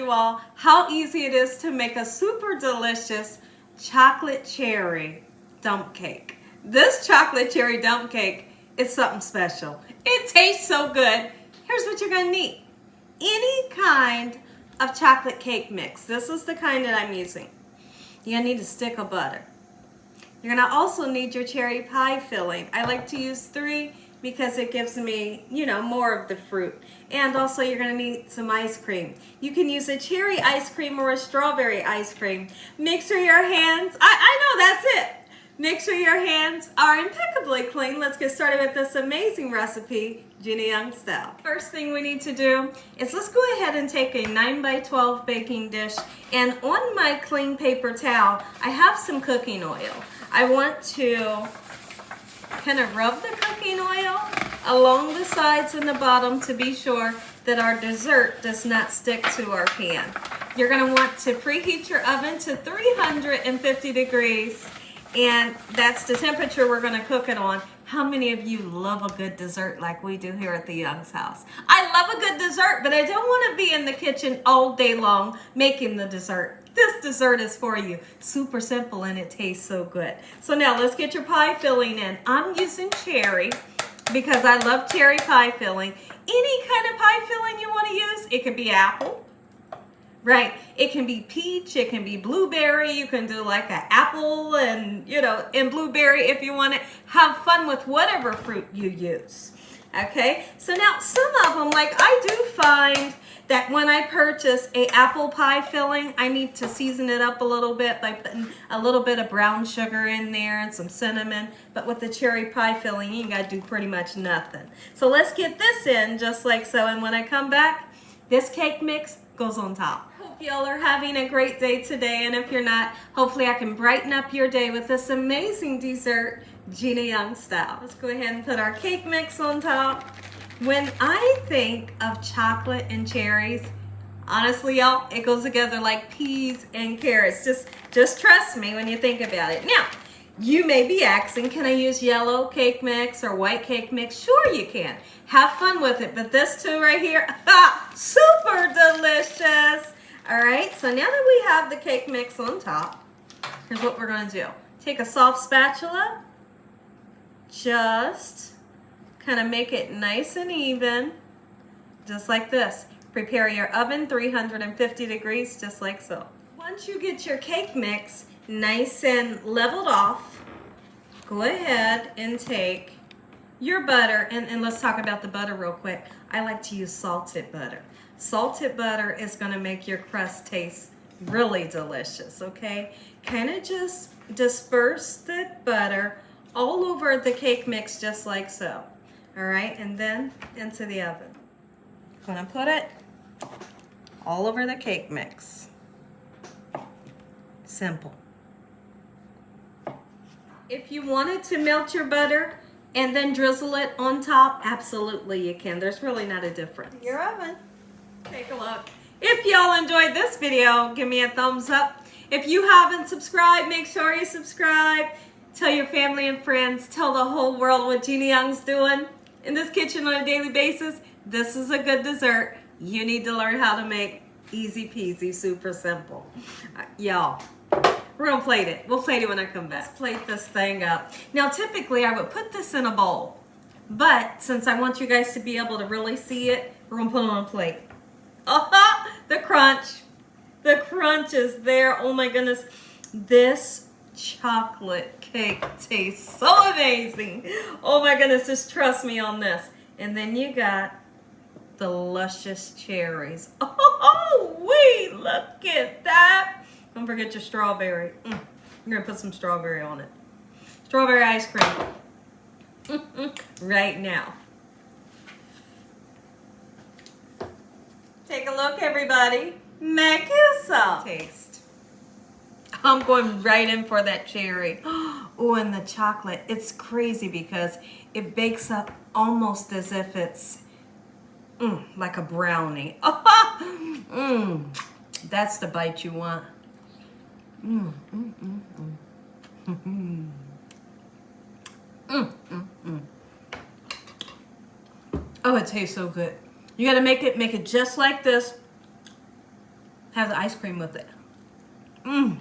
you all how easy it is to make a super delicious chocolate cherry dump cake. This chocolate cherry dump cake is something special. It tastes so good. Here's what you're gonna need. Any kind of chocolate cake mix. This is the kind that I'm using. You're gonna need a stick of butter. You're gonna also need your cherry pie filling. I like to use 3 because it gives me, more of the fruit. And also you're gonna need some ice cream. You can use a cherry ice cream or a strawberry ice cream. Make sure your hands, I know that's it. Make sure your hands are impeccably clean. Let's get started with this amazing recipe, Gina Young Style. First thing we need to do is let's go ahead and take a 9x12 baking dish, and on my clean paper towel, I have some cooking oil. I want to kind of rub the cooking oil along the sides and the bottom to be sure that our dessert does not stick to our pan. You're gonna want to preheat your oven to 350 degrees. And that's the temperature we're gonna cook it on. How many of you love a good dessert like we do here at the Young's house? I love a good dessert, but I don't wanna be in the kitchen all day long making the dessert. This dessert is for you. Super simple and it tastes so good. So now let's get your pie filling in. I'm using cherry because I love cherry pie filling. Any kind of pie filling you wanna use, it could be apple. Right, it can be peach, it can be blueberry, you can do like an apple and blueberry if you want it. Have fun with whatever fruit you use. Okay, so now some of them, like I do find that when I purchase a apple pie filling, I need to season it up a little bit by putting a little bit of brown sugar in there and some cinnamon. But with the cherry pie filling, you gotta do pretty much nothing. So let's get this in just like so, and when I come back, this cake mix goes on top. Hope y'all are having a great day today, and if you're not, hopefully I can brighten up your day with this amazing dessert, Gina Young Style. Let's go ahead and put our cake mix on top. When I think of chocolate and cherries, honestly y'all, it goes together like peas and carrots. Just trust me when you think about it. Now, you may be asking, can I use yellow cake mix or white cake mix? Sure you can. Have fun with it, but this two right here, super delicious. All right, so now that we have the cake mix on top, here's what we're gonna do. Take a soft spatula, just kind of make it nice and even, just like this. Prepare your oven, 350 degrees, just like so. Once you get your cake mix nice and leveled off, go ahead and take your butter, and let's talk about the butter real quick. I like to use salted butter. Salted butter is gonna make your crust taste really delicious, okay? Kind of just disperse the butter all over the cake mix just like so. All right, and then into the oven. Gonna put it all over the cake mix. Simple. If you wanted to melt your butter and then drizzle it on top, absolutely you can. There's really not a difference. Your oven. Take a look. If y'all enjoyed this video, give me a thumbs up. If you haven't subscribed, make sure you subscribe. Tell your family and friends. Tell the whole world what Gina Young's doing in this kitchen on a daily basis. This is a good dessert you need to learn how to make. Easy peasy, super simple. Y'all, we're gonna plate it. We'll plate it when I come back. Let's plate this thing up. Now, typically I would put this in a bowl, but since I want you guys to be able to really see it, we're gonna put it on a plate. Oh, the crunch. The crunch is there. Oh my goodness. This chocolate cake tastes so amazing. Oh my goodness, just trust me on this. And then you got the luscious cherries. Oh, wait, look at that. Don't forget your strawberry. I'm gonna put some strawberry on it. Strawberry ice cream. Right now. Take a look, everybody. Make you some taste. I'm going right in for that cherry. Oh, and the chocolate. It's crazy because it bakes up almost as if it's like a brownie. That's the bite you want. Oh, it tastes so good. You gotta make it just like this. have the ice cream with it. Mmm.